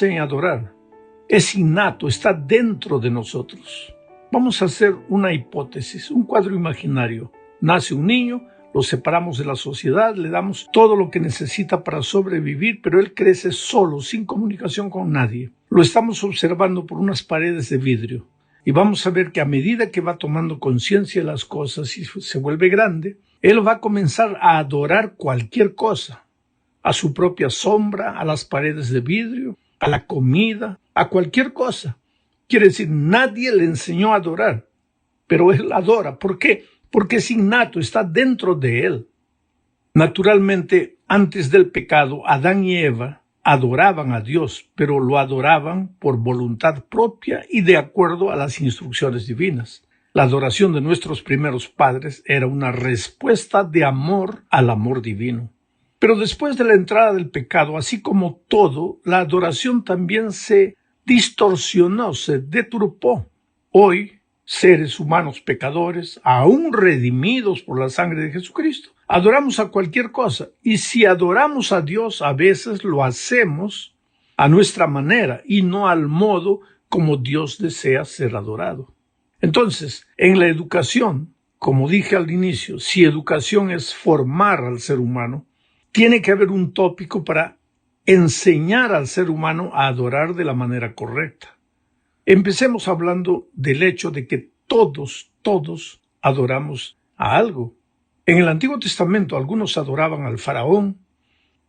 en adorar. Es innato, está dentro de nosotros. Vamos a hacer una hipótesis, un cuadro imaginario. Nace un niño, lo separamos de la sociedad, le damos todo lo que necesita para sobrevivir, pero él crece solo, sin comunicación con nadie. Lo estamos observando por unas paredes de vidrio. Y vamos a ver que a medida que va tomando conciencia de las cosas y se vuelve grande, él va a comenzar a adorar cualquier cosa. A su propia sombra, a las paredes de vidrio, a la comida, a cualquier cosa. Quiere decir, nadie le enseñó a adorar, pero él adora. ¿Por qué? Porque es innato, está dentro de él. Naturalmente, antes del pecado, Adán y Eva adoraban a Dios, pero lo adoraban por voluntad propia y de acuerdo a las instrucciones divinas. La adoración de nuestros primeros padres era una respuesta de amor al amor divino. Pero después de la entrada del pecado, así como todo, la adoración también se distorsionó, se deturpó. Hoy, seres humanos pecadores, aún redimidos por la sangre de Jesucristo, adoramos a cualquier cosa. Y si adoramos a Dios, a veces lo hacemos a nuestra manera y no al modo como Dios desea ser adorado. Entonces, en la educación, como dije al inicio, si educación es formar al ser humano, tiene que haber un tópico para enseñar al ser humano a adorar de la manera correcta. Empecemos hablando del hecho de que todos adoramos a algo. En el Antiguo Testamento algunos adoraban al faraón.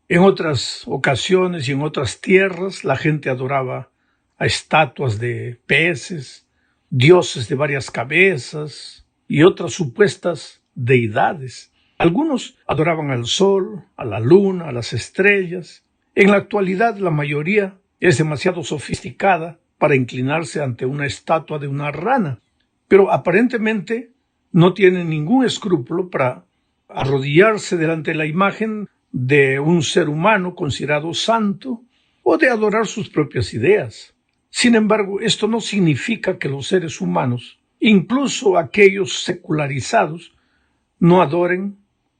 En otras ocasiones y en otras tierras la gente adoraba a estatuas de peces, dioses de varias cabezas y otras supuestas deidades. Algunos adoraban al sol, a la luna, a las estrellas. En la actualidad la mayoría es demasiado sofisticada para inclinarse ante una estatua de una rana, pero aparentemente no tienen ningún escrúpulo para arrodillarse delante de la imagen de un ser humano considerado santo o de adorar sus propias ideas. Sin embargo, esto no significa que los seres humanos, incluso aquellos secularizados, no adoren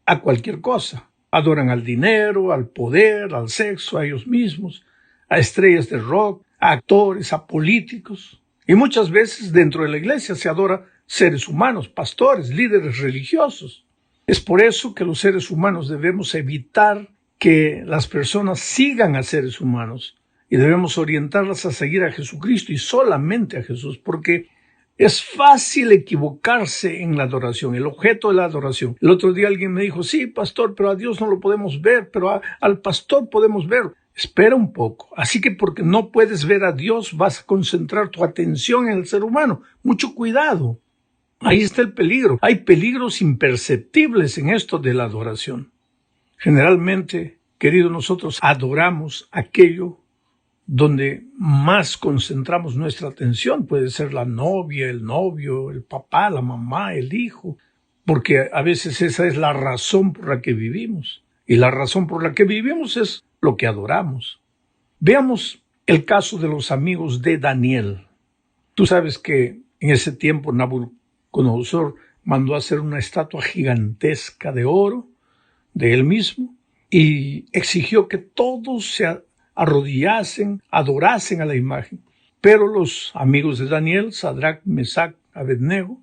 a cualquier cosa. Adoran al dinero, al poder, al sexo, a ellos mismos, a estrellas de rock, a actores, a políticos. Y muchas veces dentro de la iglesia se adora seres humanos, pastores, líderes religiosos. Es por eso que los seres humanos debemos evitar que las personas sigan a seres humanos y debemos orientarlas a seguir a Jesucristo y solamente a Jesús, porque es fácil equivocarse en la adoración, el objeto de la adoración. El otro día alguien me dijo, sí, pastor, pero a Dios no lo podemos ver, pero al pastor podemos ver. Espera un poco. Así que porque no puedes ver a Dios, vas a concentrar tu atención en el ser humano. Mucho cuidado. Ahí está el peligro. Hay peligros imperceptibles en esto de la adoración. Generalmente, queridos, nosotros adoramos aquello donde más concentramos nuestra atención. Puede ser la novia, el novio, el papá, la mamá, el hijo, porque a veces esa es la razón por la que vivimos. Y la razón por la que vivimos es lo que adoramos. Veamos el caso de los amigos de Daniel. Tú sabes que en ese tiempo Nabucodonosor mandó a hacer una estatua gigantesca de oro de él mismo y exigió que todos se arrodillasen, adorasen a la imagen. Pero los amigos de Daniel, Sadrach, Mesach, Abednego,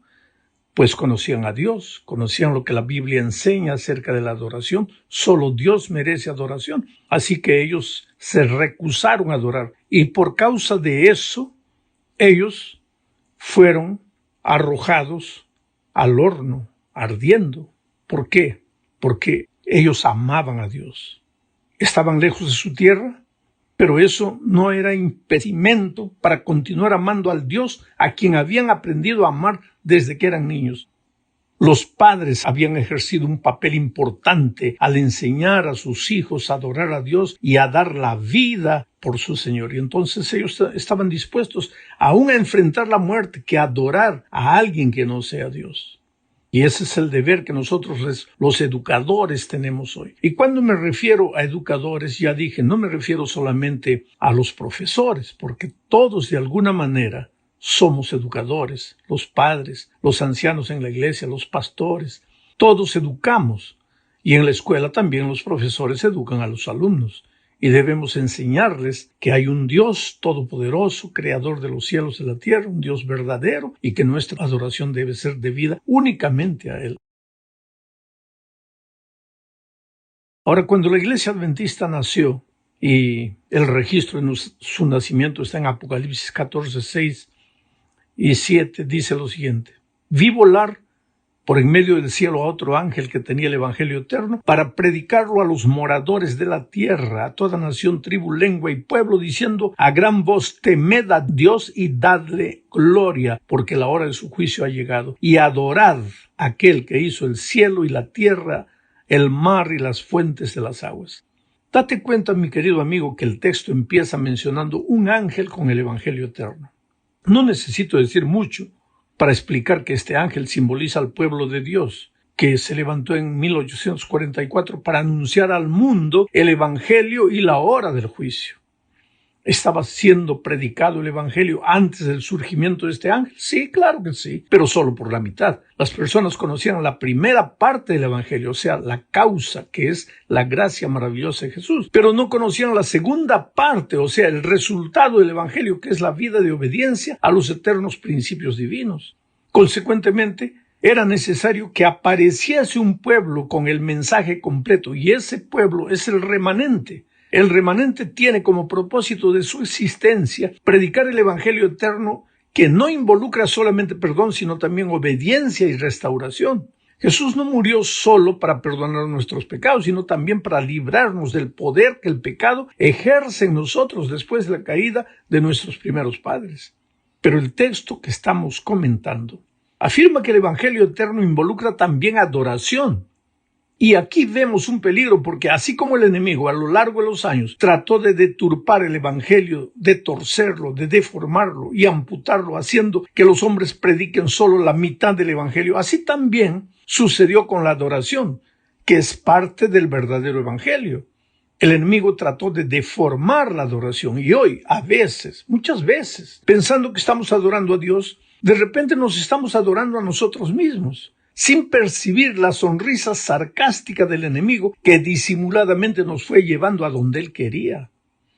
pues conocían a Dios, conocían lo que la Biblia enseña acerca de la adoración. Solo Dios merece adoración. Así que ellos se recusaron a adorar. Y por causa de eso, ellos fueron arrojados al horno, ardiendo. ¿Por qué? Porque ellos amaban a Dios. Estaban lejos de su tierra, pero eso no era impedimento para continuar amando al Dios a quien habían aprendido a amar desde que eran niños. Los padres habían ejercido un papel importante al enseñar a sus hijos a adorar a Dios y a dar la vida por su Señor. Y entonces ellos estaban dispuestos aún a enfrentar la muerte que a adorar a alguien que no sea Dios. Y ese es el deber que nosotros los educadores tenemos hoy. Y cuando me refiero a educadores, ya dije, no me refiero solamente a los profesores, porque todos de alguna manera somos educadores, los padres, los ancianos en la iglesia, los pastores, todos educamos. Y en la escuela también los profesores educan a los alumnos. y debemos enseñarles que hay un Dios todopoderoso, creador de los cielos y la tierra, un Dios verdadero, y que nuestra adoración debe ser debida únicamente a Él. Ahora, cuando la Iglesia Adventista nació, y el registro de su nacimiento está en Apocalipsis 14, 6 y 7, dice lo siguiente: vi volar por en medio del cielo a otro ángel que tenía el Evangelio eterno para predicarlo a los moradores de la tierra, a toda nación, tribu, lengua y pueblo, diciendo a gran voz: temed a Dios y dadle gloria, porque la hora de su juicio ha llegado, y adorad a aquel que hizo el cielo y la tierra, el mar y las fuentes de las aguas. Date cuenta, mi querido amigo, que el texto empieza mencionando un ángel con el Evangelio eterno. No necesito decir mucho para explicar que este ángel simboliza al pueblo de Dios, que se levantó en 1844 para anunciar al mundo el Evangelio y la hora del juicio. ¿Estaba siendo predicado el Evangelio antes del surgimiento de este ángel? Sí, claro que sí, pero solo por la mitad. Las personas conocían la primera parte del Evangelio, o sea, la causa, que es la gracia maravillosa de Jesús, pero no conocían la segunda parte, o sea, el resultado del Evangelio, que es la vida de obediencia a los eternos principios divinos. Consecuentemente, era necesario que apareciese un pueblo con el mensaje completo, y ese pueblo es el remanente. El remanente tiene como propósito de su existencia predicar el Evangelio eterno, que no involucra solamente perdón, sino también obediencia y restauración. Jesús no murió solo para perdonar nuestros pecados, sino también para librarnos del poder que el pecado ejerce en nosotros después de la caída de nuestros primeros padres. Pero el texto que estamos comentando afirma que el Evangelio eterno involucra también adoración. Y aquí vemos un peligro, porque así como el enemigo a lo largo de los años trató de deturpar el Evangelio, de torcerlo, de deformarlo y amputarlo, haciendo que los hombres prediquen solo la mitad del Evangelio, así también sucedió con la adoración, que es parte del verdadero Evangelio. El enemigo trató de deformar la adoración, y hoy, a veces, muchas veces, pensando que estamos adorando a Dios, de repente nos estamos adorando a nosotros mismos, sin percibir la sonrisa sarcástica del enemigo que disimuladamente nos fue llevando a donde él quería.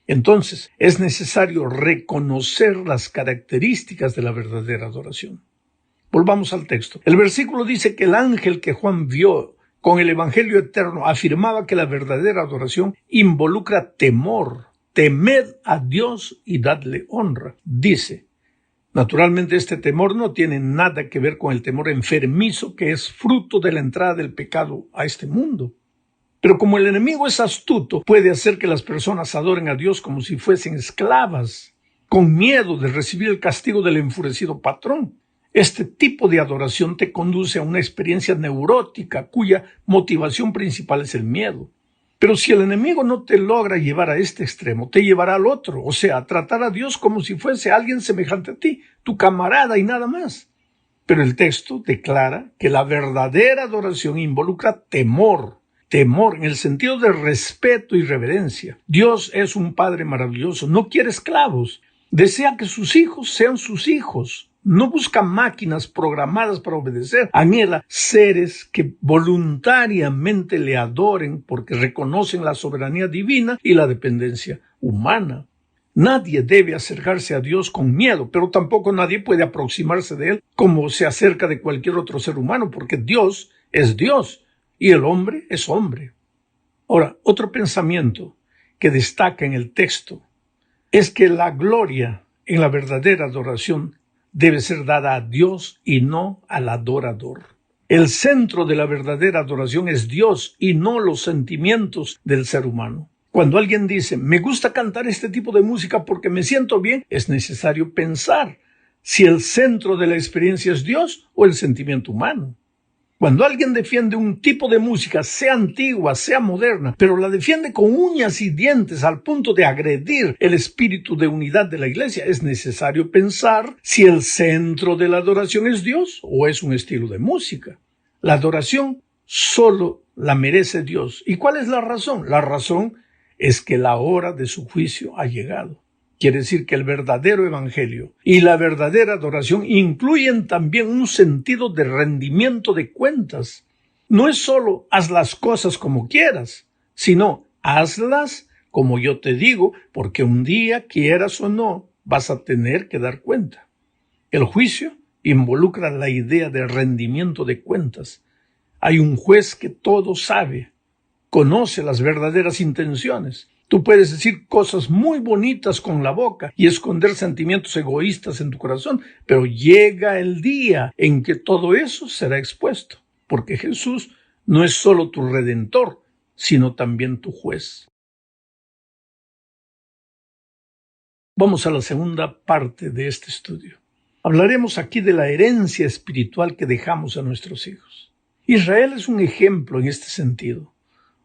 Entonces, es necesario reconocer las características de la verdadera adoración. Volvamos al texto. El versículo dice que el ángel que Juan vio con el Evangelio eterno afirmaba que la verdadera adoración involucra temor. Temed a Dios y dadle honra, dice. Naturalmente, este temor no tiene nada que ver con el temor enfermizo que es fruto de la entrada del pecado a este mundo. Pero como el enemigo es astuto, puede hacer que las personas adoren a Dios como si fuesen esclavas, con miedo de recibir el castigo del enfurecido patrón. Este tipo de adoración te conduce a una experiencia neurótica cuya motivación principal es el miedo. Pero si el enemigo no te logra llevar a este extremo, te llevará al otro, o sea, a tratar a Dios como si fuese alguien semejante a ti, tu camarada y nada más. Pero el texto declara que la verdadera adoración involucra temor en el sentido de respeto y reverencia. Dios es un Padre maravilloso, no quiere esclavos, desea que sus hijos sean sus hijos. No busca máquinas programadas para obedecer, anhela seres que voluntariamente le adoren porque reconocen la soberanía divina y la dependencia humana. Nadie debe acercarse a Dios con miedo, pero tampoco nadie puede aproximarse de Él como se acerca de cualquier otro ser humano, porque Dios es Dios y el hombre es hombre. Ahora, otro pensamiento que destaca en el texto es que la gloria en la verdadera adoración debe ser dada a Dios y no al adorador. El centro de la verdadera adoración es Dios y no los sentimientos del ser humano. Cuando alguien dice, me gusta cantar este tipo de música porque me siento bien, es necesario pensar si el centro de la experiencia es Dios o el sentimiento humano. Cuando alguien defiende un tipo de música, sea antigua, sea moderna, pero la defiende con uñas y dientes al punto de agredir el espíritu de unidad de la iglesia, es necesario pensar si el centro de la adoración es Dios o es un estilo de música. La adoración solo la merece Dios. ¿Y cuál es la razón? La razón es que la hora de su juicio ha llegado. Quiere decir que el verdadero evangelio y la verdadera adoración incluyen también un sentido de rendimiento de cuentas. No es solo haz las cosas como quieras, sino hazlas como yo te digo, porque un día, quieras o no, vas a tener que dar cuenta. El juicio involucra la idea de rendimiento de cuentas. Hay un juez que todo sabe, conoce las verdaderas intenciones. Tú puedes decir cosas muy bonitas con la boca y esconder sentimientos egoístas en tu corazón, pero llega el día en que todo eso será expuesto, porque Jesús no es solo tu redentor, sino también tu juez. Vamos a la segunda parte de este estudio. Hablaremos aquí de la herencia espiritual que dejamos a nuestros hijos. Israel es un ejemplo en este sentido.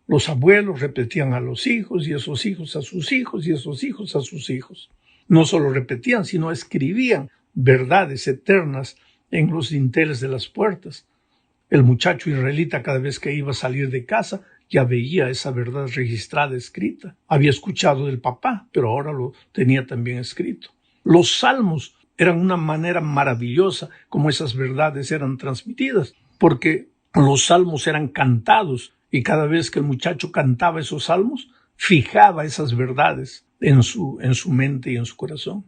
Los abuelos repetían a los hijos, y esos hijos a sus hijos, y esos hijos a sus hijos. No solo repetían, sino escribían verdades eternas en los dinteles de las puertas. El muchacho israelita, cada vez que iba a salir de casa, ya veía esa verdad registrada, escrita. Había escuchado del papá, pero ahora lo tenía también escrito. Los salmos eran una manera maravillosa como esas verdades eran transmitidas, porque los salmos eran cantados, y cada vez que el muchacho cantaba esos salmos, fijaba esas verdades en su mente y en su corazón.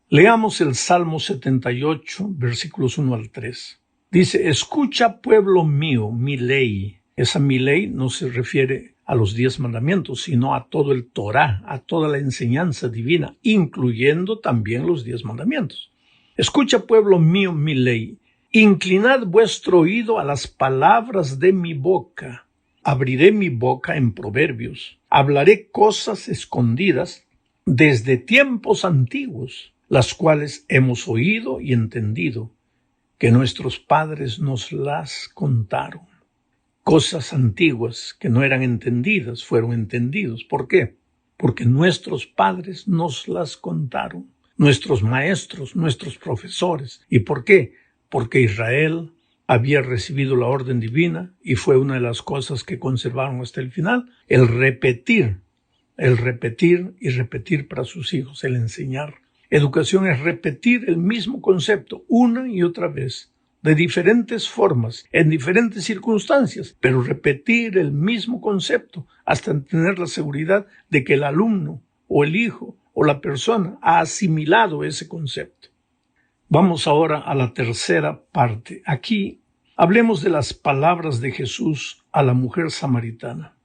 Leamos el Salmo 78, versículos 1 al 3. Dice: escucha, pueblo mío, mi ley. Esa mi ley no se refiere a los 10 mandamientos, sino a todo el Torá, a toda la enseñanza divina, incluyendo también los 10 mandamientos. Escucha, pueblo mío, mi ley. Inclinad vuestro oído a las palabras de mi boca. Abriré mi boca en proverbios. Hablaré cosas escondidas desde tiempos antiguos, las cuales hemos oído y entendido, que nuestros padres nos las contaron. Cosas antiguas que no eran entendidas fueron entendidos. ¿Por qué? Porque nuestros padres nos las contaron, nuestros maestros, nuestros profesores. ¿Y por qué? Porque Israel había recibido la orden divina y fue una de las cosas que conservaron hasta el final, el repetir y repetir para sus hijos, el enseñar. Educación es repetir el mismo concepto una y otra vez, de diferentes formas, en diferentes circunstancias, pero repetir el mismo concepto hasta tener la seguridad de que el alumno o el hijo o la persona ha asimilado ese concepto. Vamos ahora a la tercera parte. Aquí hablemos de las palabras de Jesús a la mujer samaritana.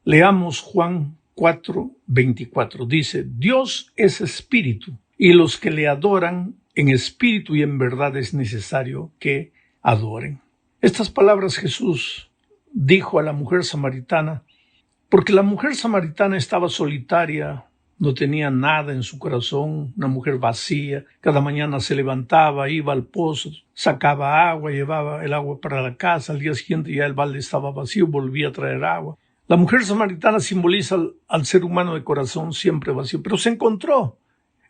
Leamos Juan 4:24. Dice: Dios es espíritu, y los que le adoran en espíritu y en verdad es necesario que adoren. Estas palabras Jesús dijo a la mujer samaritana porque la mujer samaritana estaba solitaria, no tenía nada en su corazón, una mujer vacía. Cada mañana se levantaba, iba al pozo, sacaba agua, llevaba el agua para la casa. Al día siguiente ya el balde estaba vacío, volvía a traer agua. La mujer samaritana simboliza al ser humano de corazón siempre vacío, pero se encontró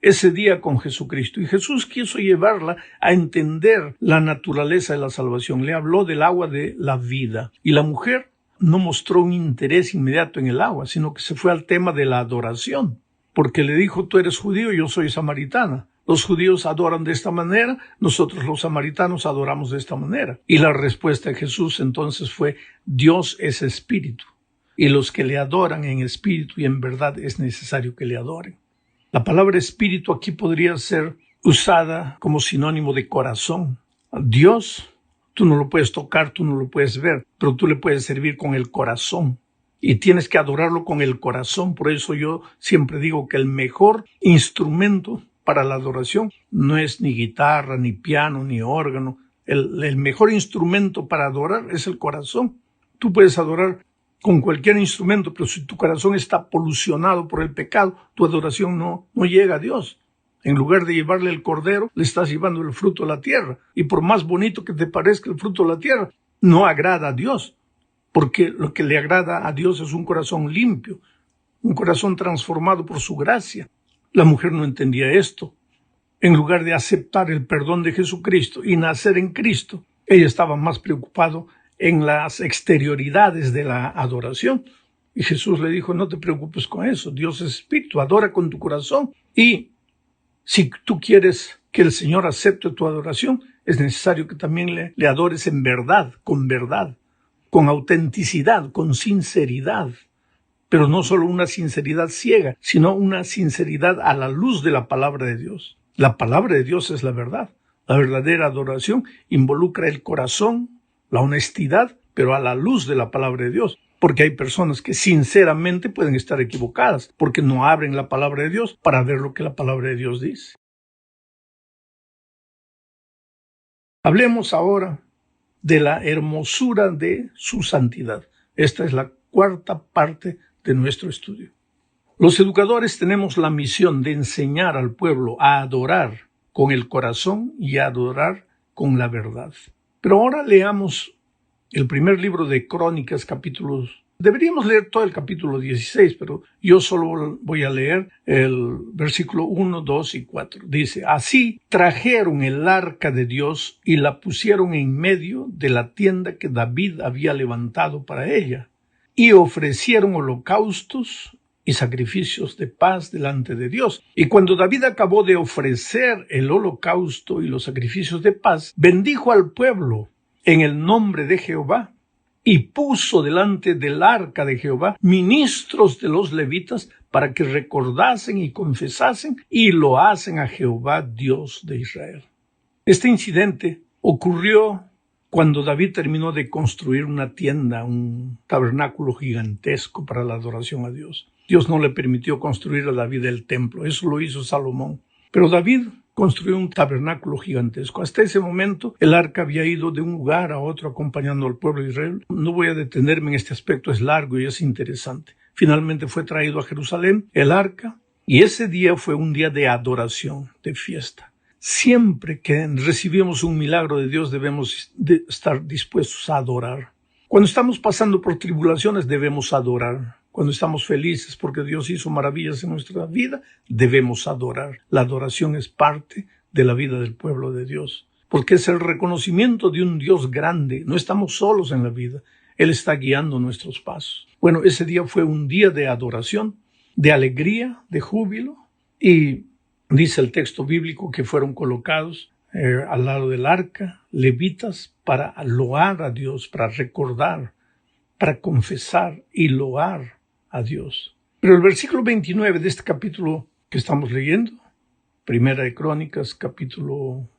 ese día con Jesucristo, y Jesús quiso llevarla a entender la naturaleza de la salvación. Le habló del agua de la vida, y la mujer no mostró un interés inmediato en el agua, sino que se fue al tema de la adoración, porque le dijo: tú eres judío, yo soy samaritana. Los judíos adoran de esta manera, nosotros los samaritanos adoramos de esta manera. Y la respuesta de Jesús entonces fue: Dios es espíritu, y los que le adoran en espíritu y en verdad es necesario que le adoren. La palabra espíritu aquí podría ser usada como sinónimo de corazón. Dios, tú no lo puedes tocar, tú no lo puedes ver, pero tú le puedes servir con el corazón. Y tienes que adorarlo con el corazón. Por eso yo siempre digo que el mejor instrumento para la adoración no es ni guitarra, ni piano, ni órgano. El mejor instrumento para adorar es el corazón. Tú puedes adorar con cualquier instrumento, pero si tu corazón está polucionado por el pecado, tu adoración no llega a Dios. En lugar de llevarle el cordero, le estás llevando el fruto de la tierra. Y por más bonito que te parezca el fruto de la tierra, no agrada a Dios. Porque lo que le agrada a Dios es un corazón limpio, un corazón transformado por su gracia. La mujer no entendía esto. En lugar de aceptar el perdón de Jesucristo y nacer en Cristo, ella estaba más preocupada en las exterioridades de la adoración. Y Jesús le dijo: no te preocupes con eso, Dios es espíritu, adora con tu corazón. Y si tú quieres que el Señor acepte tu adoración, es necesario que también le adores en verdad, con autenticidad, con sinceridad. pero no solo una sinceridad ciega, sino una sinceridad a la luz de la palabra de Dios. La palabra de Dios es la verdad. La verdadera adoración involucra el corazón, la honestidad, pero a la luz de la palabra de Dios. Porque hay personas que sinceramente pueden estar equivocadas, porque no abren la palabra de Dios para ver lo que la palabra de Dios dice. Hablemos ahora de la hermosura de su santidad. Esta es la cuarta parte de nuestro estudio. Los educadores tenemos la misión de enseñar al pueblo a adorar con el corazón y a adorar con la verdad. Pero ahora leamos el primer libro de Crónicas, capítulos. Deberíamos leer todo el capítulo 16, pero yo solo voy a leer el versículo 1, 2 y 4. Dice, así trajeron el arca de Dios y la pusieron en medio de la tienda que David había levantado para ella, y ofrecieron holocaustos y sacrificios de paz delante de Dios. Y cuando David acabó de ofrecer el holocausto y los sacrificios de paz, bendijo al pueblo en el nombre de Jehová, y puso delante del arca de Jehová ministros de los levitas para que recordasen y confesasen y lo hacen a Jehová Dios de Israel. Este incidente ocurrió cuando David terminó de construir una tienda, un tabernáculo gigantesco para la adoración a Dios. Dios no le permitió construir a David el templo, eso lo hizo Salomón. Pero David construyó un tabernáculo gigantesco. Hasta ese momento el arca había ido de un lugar a otro acompañando al pueblo de Israel. No voy a detenerme en este aspecto, es largo y es interesante. Finalmente fue traído a Jerusalén el arca y ese día fue un día de adoración, de fiesta. Siempre que recibimos un milagro de Dios debemos estar dispuestos a adorar. Cuando estamos pasando por tribulaciones debemos adorar. Cuando estamos felices porque Dios hizo maravillas en nuestra vida, debemos adorar. La adoración es parte de la vida del pueblo de Dios, porque es el reconocimiento de un Dios grande. No estamos solos en la vida. Él está guiando nuestros pasos. Bueno, ese día fue un día de adoración, de alegría, de júbilo, y dice el texto bíblico que fueron colocados al lado del arca levitas para loar a Dios, para recordar, para confesar y loar a Dios. Pero el versículo 29 de este capítulo que estamos leyendo, Primera de Crónicas, capítulo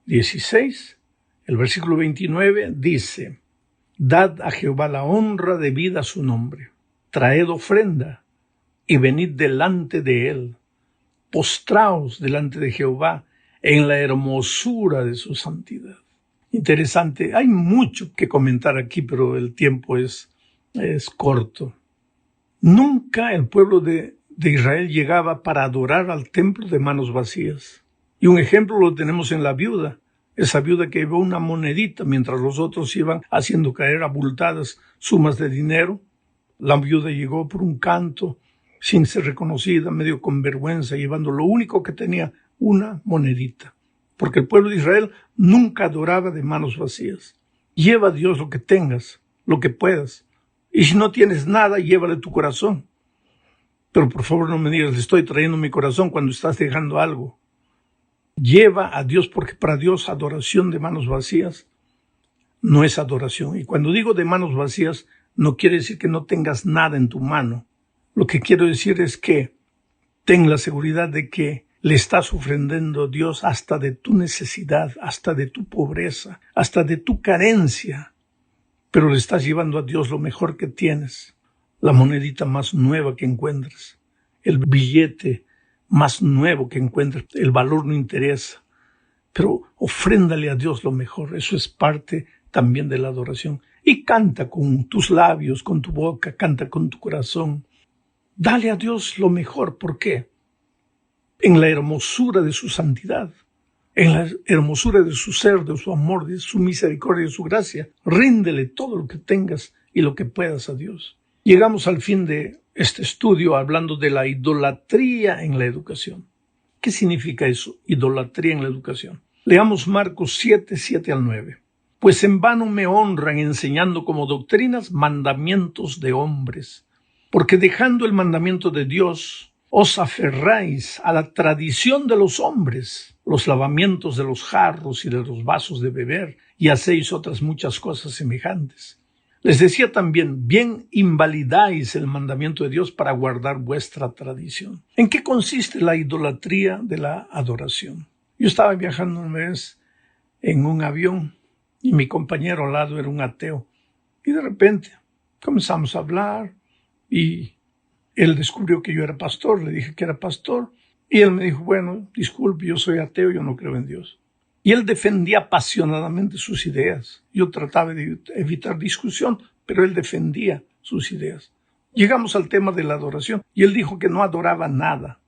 16, el versículo 29 dice, dad a Jehová la honra debida a su nombre, traed ofrenda y venid delante de él, postraos delante de Jehová en la hermosura de su santidad. Interesante, hay mucho que comentar aquí, pero el tiempo es corto. Nunca el pueblo de Israel llegaba para adorar al templo de manos vacías. Y un ejemplo lo tenemos en la viuda, esa viuda que llevó una monedita mientras los otros iban haciendo caer abultadas sumas de dinero. La viuda llegó por un canto, sin ser reconocida, medio con vergüenza, llevando lo único que tenía, una monedita. Porque el pueblo de Israel nunca adoraba de manos vacías. Lleva a Dios lo que tengas, lo que puedas. Y si no tienes nada, llévale tu corazón. Pero por favor no me digas, le estoy trayendo mi corazón cuando estás dejando algo. Lleva a Dios, porque para Dios adoración de manos vacías no es adoración. Y cuando digo de manos vacías, no quiere decir que no tengas nada en tu mano. Lo que quiero decir es que ten la seguridad de que le estás ofrendando a Dios hasta de tu necesidad, hasta de tu pobreza, hasta de tu carencia. Pero le estás llevando a Dios lo mejor que tienes, la monedita más nueva que encuentres, el billete más nuevo que encuentres. El valor no interesa, pero ofréndale a Dios lo mejor. Eso es parte también de la adoración. Y canta con tus labios, con tu boca, canta con tu corazón. Dale a Dios lo mejor. ¿Por qué? En la hermosura de su santidad, en la hermosura de su ser, de su amor, de su misericordia y de su gracia. Ríndele todo lo que tengas y lo que puedas a Dios. Llegamos al fin de este estudio hablando de la idolatría en la educación. ¿Qué significa eso? Idolatría en la educación. Leamos Marcos 7, 7 al 9. Pues en vano me honran enseñando como doctrinas mandamientos de hombres, porque dejando el mandamiento de Dios, os aferráis a la tradición de los hombres, los lavamientos de los jarros y de los vasos de beber, y hacéis otras muchas cosas semejantes. Les decía también, bien invalidáis el mandamiento de Dios para guardar vuestra tradición. ¿En qué consiste la idolatría de la adoración? Yo estaba viajando una vez en un avión y mi compañero al lado era un ateo. Y de repente comenzamos a hablar y él descubrió que yo era pastor. Le dije que era pastor y él me dijo, bueno, disculpe, yo soy ateo, yo no creo en Dios. Y él defendía apasionadamente sus ideas. Yo trataba de evitar discusión, pero él defendía sus ideas. Llegamos al tema de la adoración y él dijo que no adoraba nada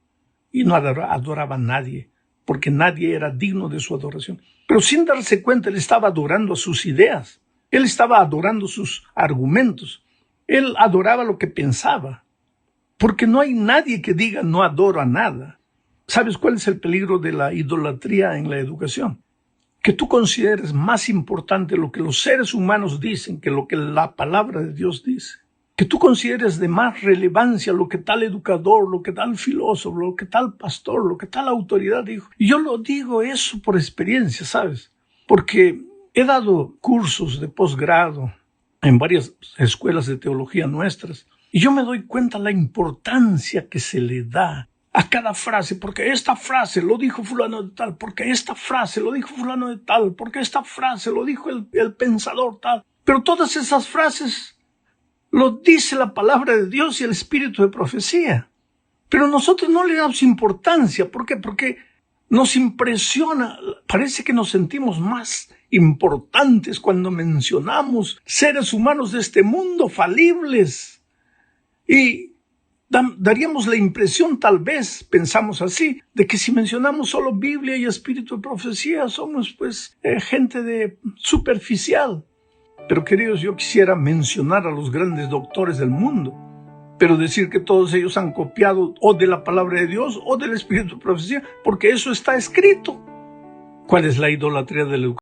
y no adoraba a nadie, porque nadie era digno de su adoración. Pero sin darse cuenta, él estaba adorando a sus ideas. Él estaba adorando sus argumentos. Él adoraba lo que pensaba, porque no hay nadie que diga no adoro a nada. ¿Sabes cuál es el peligro de la idolatría en la educación? Que tú consideres más importante lo que los seres humanos dicen que lo que la palabra de Dios dice. Que tú consideres de más relevancia lo que tal educador, lo que tal filósofo, lo que tal pastor, lo que tal autoridad dijo. Y yo lo digo eso por experiencia, ¿sabes? Porque he dado cursos de posgrado en varias escuelas de teología nuestras y yo me doy cuenta la importancia que se le da a cada frase, porque esta frase lo dijo fulano de tal, porque esta frase lo dijo fulano de tal, porque esta frase lo dijo el pensador tal. Pero todas esas frases lo dice la palabra de Dios y el espíritu de profecía. Pero nosotros no le damos importancia. ¿Por qué? Porque nos impresiona, parece que nos sentimos más importantes cuando mencionamos seres humanos de este mundo falibles. Y daríamos la impresión, tal vez, pensamos así, de que si mencionamos solo Biblia y espíritu de profecía, somos gente de superficial. Pero queridos, yo quisiera mencionar a los grandes doctores del mundo, pero decir que todos ellos han copiado o de la palabra de Dios o del espíritu de profecía, porque eso está escrito. ¿Cuál es la idolatría de la educación?